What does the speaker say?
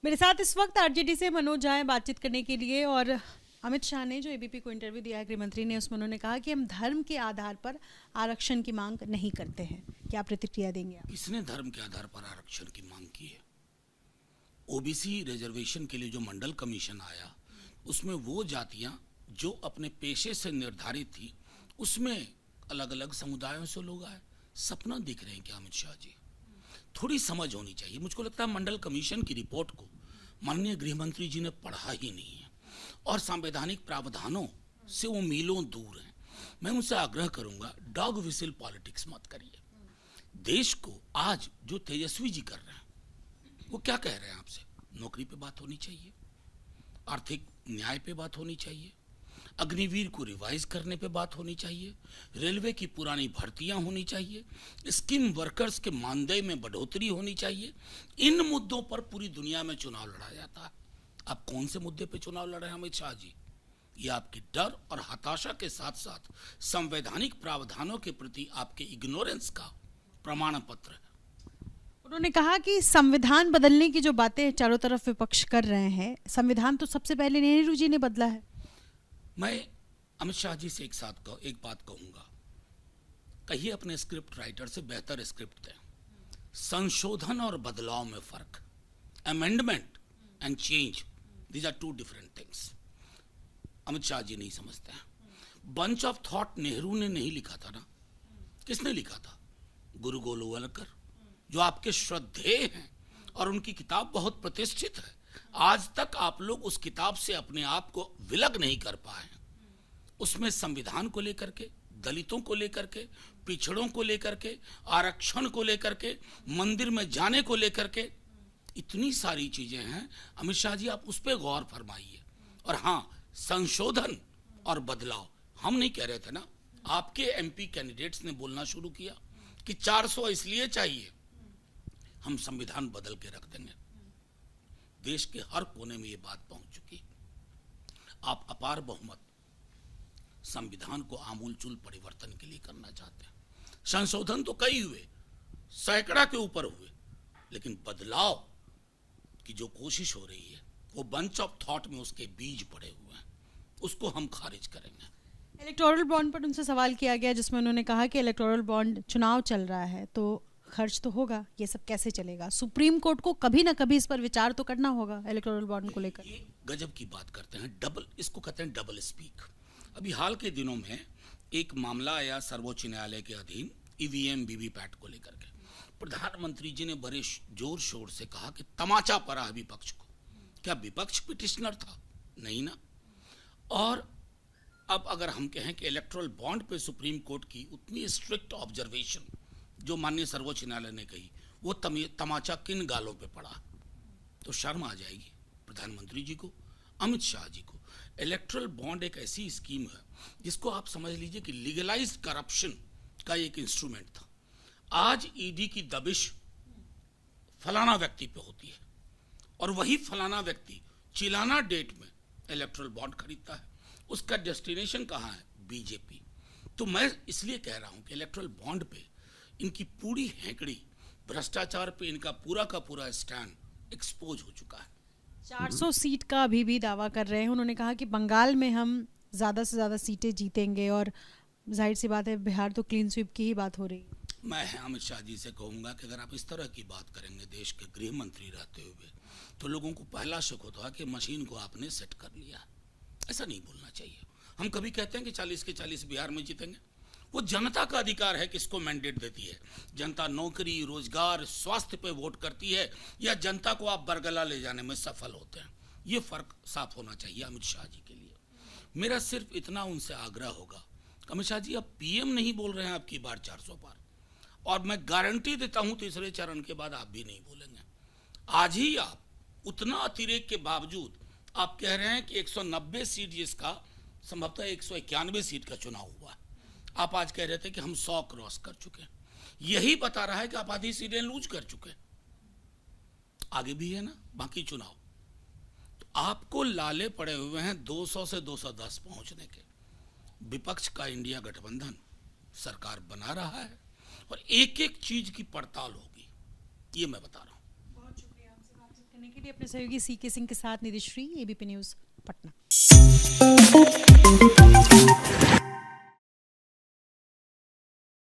मेरे साथ इस वक्त आरजेडी से मनोज झा हैं बातचीत करने के लिए। और अमित शाह ने जो एबीपी को इंटरव्यू दिया है गृह मंत्री ने, उसमें उन्होंने कहा कि हम धर्म के आधार पर आरक्षण की मांग नहीं करते हैं। क्या प्रतिक्रिया देंगे आप? किसने धर्म के आधार पर आरक्षण की मांग की है? ओबीसी रिजर्वेशन के लिए जो मंडल कमीशन आया, उसमें वो जातियां जो अपने पेशे से निर्धारित थी, उसमें अलग अलग समुदायों से लोग आए। सपना दिख रहे हैं क्या अमित शाह जी? थोड़ी समझ होनी चाहिए। मुझको लगता है मंडल कमीशन की रिपोर्ट को माननीय गृह मंत्री जी ने पढ़ा ही नहीं है, और संवैधानिक प्रावधानों से वो मीलों दूर हैं। मैं उनसे आग्रह करूंगा, डॉग विसिल पॉलिटिक्स मत करिए। देश को आज जो तेजस्वी जी कर रहे हैं, वो क्या कह रहे हैं आपसे? नौकरी पे बात होनी चाहिए, आर्थिक न्याय पे बात होनी चाहिए, अग्निवीर को रिवाइज करने पे बात होनी चाहिए, रेलवे की पुरानी भर्तियां होनी चाहिए, स्किम वर्कर्स के मानदेय में बढ़ोतरी होनी चाहिए। इन मुद्दों पर पूरी दुनिया में चुनाव लड़ा जाता है। आप कौन से मुद्दे पे चुनाव लड़ रहे हैं अमित शाह जी? ये आपकी डर और हताशा के साथ साथ संवैधानिक प्रावधानों के प्रति आपके इग्नोरेंस का प्रमाण पत्र है। उन्होंने कहा कि संविधान बदलने की जो बातें चारों तरफ विपक्ष कर रहे हैं, संविधान तो सबसे पहले नेहरू जी ने बदला है। मैं अमित शाह जी से एक बात कहूंगा, कहिए अपने स्क्रिप्ट राइटर से बेहतर स्क्रिप्ट दें। संशोधन और बदलाव में फर्क, amendment and change, these are two different things. Amit Shah ji नहीं समझते हैं। बंच ऑफ थॉट नेहरू ने नहीं लिखा था ना, किसने लिखा था? गुरु गोलवलकर, जो आपके श्रद्धेय हैं, और उनकी किताब बहुत प्रतिष्ठित है। आज तक आप लोग उस किताब से अपने आप को विलग नहीं कर पाए हैं। उसमें संविधान को लेकर के, दलितों को लेकर के, पिछड़ों को लेकर के, आरक्षण को लेकर के, मंदिर में जाने को लेकर के, इतनी सारी चीजें हैं। अमित शाह जी, आप उस पर गौर फरमाइए। और हाँ, संशोधन और बदलाव हम नहीं कह रहे थे ना, आपके एमपी कैंडिडेट्स ने बोलना शुरू किया कि 400 इसलिए चाहिए। हम संविधान बदल के रख देंगे। देश के हर कोने में ये बात पहुंच चुकी। आप अपार बहुमत संविधान को आमूलचूल परिवर्तन के लिए करना चाहते हैं। संशोधन तो कई हुए, सैकड़ा के ऊपर हुए, लेकिन बदलाव की जो कोशिश हो रही है, वो बंच ऑफ थॉट में उसके बीज पड़े हुए हैं। उसको हम खारिज करेंगे। इलेक्टोरल बॉन्ड पर उनसे सवाल किया गया, जिसमें उन्होंने कहा कि इलेक्टोरल बॉन्ड, चुनाव चल रहा है तो खर्च तो होगा, ये सब कैसे चलेगा? सुप्रीम कोर्ट को कभी ना कभी इस पर विचार तो करना होगा इलेक्टोरल बॉन्ड को लेकर। ये गजब की बात करते हैं, डबल, इसको कहते हैं डबल स्पीक। अभी हाल के दिनों में एक मामला आया सर्वोच्च न्यायालय के अधीन ईवीएम वीवीपैट को लेकर के। प्रधानमंत्री जी ने बड़े जोर शोर से कहा कि तमाचा पड़ा है विपक्ष को। क्या विपक्ष पिटिशनर था? नहीं ना। और अब अगर हम कहें कि इलेक्टोरल बॉन्ड पे सुप्रीम कोर्ट की उतनी स्ट्रिक्ट ऑब्जर्वेशन जो माननीय सर्वोच्च न्यायालय ने कही, वो तमाचा किन गालों पे पड़ा, तो शर्म आ जाएगी प्रधानमंत्री जी को, अमित शाह जी को। इलेक्टोरल बॉन्ड एक ऐसी स्कीम है जिसको आप समझ लीजिए कि लीगलाइज्ड करप्शन का एक इंस्ट्रूमेंट था। आज ईडी की दबिश फलाना व्यक्ति पे होती है, और वही फलाना व्यक्ति चिलाना डेट में इलेक्टोरल बॉन्ड खरीदता है। उसका डेस्टिनेशन कहाँ है? बीजेपी। तो मैं इसलिए कह रहा हूं कि इलेक्टोरल बॉन्ड पे इनकी पूरी हैकड़ी, भ्रष्टाचार पे इनका पूरा का पूरा स्टैंड एक्सपोज हो चुका है। 400 सीट का अभी भी दावा कर रहे हैं। उन्होंने कहा कि बंगाल में हम ज़्यादा से ज़्यादा सीटें जीतेंगे, और जाहिर सी बात है बिहार तो क्लीन स्वीप की ही बात हो रही है। मैं अमित शाह जी से कहूंगा कि अगर आप इस तरह की बात करेंगे देश के गृह मंत्री रहते हुए, तो लोगों को पहला शक होता है कि मशीन को आपने सेट कर लिया। ऐसा नहीं बोलना चाहिए। हम कभी कहते हैं कि 40 के 40 बिहार में जीतेंगे। वो जनता का अधिकार है किसको मैंडेट देती है। जनता नौकरी, रोजगार, स्वास्थ्य पे वोट करती है, या जनता को आप बरगला ले जाने में सफल होते हैं। ये फर्क साफ होना चाहिए अमित शाह जी के लिए। मेरा सिर्फ इतना उनसे आग्रह होगा, अमित शाह जी, आप पीएम नहीं बोल रहे हैं आपकी बार 400 पार, और मैं गारंटी देता हूं तीसरे चरण के बाद आप भी नहीं बोलेंगे। आज ही आप उतना अतिरेक के बावजूद आप कह रहे हैं कि 190 सीट, जिसका संभवतः 191 सीट का चुनाव हुआ, आप आज कह रहे थे कि हम 100 क्रॉस कर चुके हैं। यही बता रहा है कि आप आधी सीटें लूज कर चुके। आगे भी है ना बाकी चुनाव, तो आपको लाले पड़े हुए हैं 200 से 210 पहुंचने के। विपक्ष का इंडिया गठबंधन सरकार बना रहा है, और एक एक चीज की पड़ताल होगी, ये मैं बता रहा हूं। बहुत शुक्रिया आपसे बातचीत करने करने के लिए अपने सहयोगी सीके सिंह के साथ निधिश्री, एबीपी न्यूज़ पटना।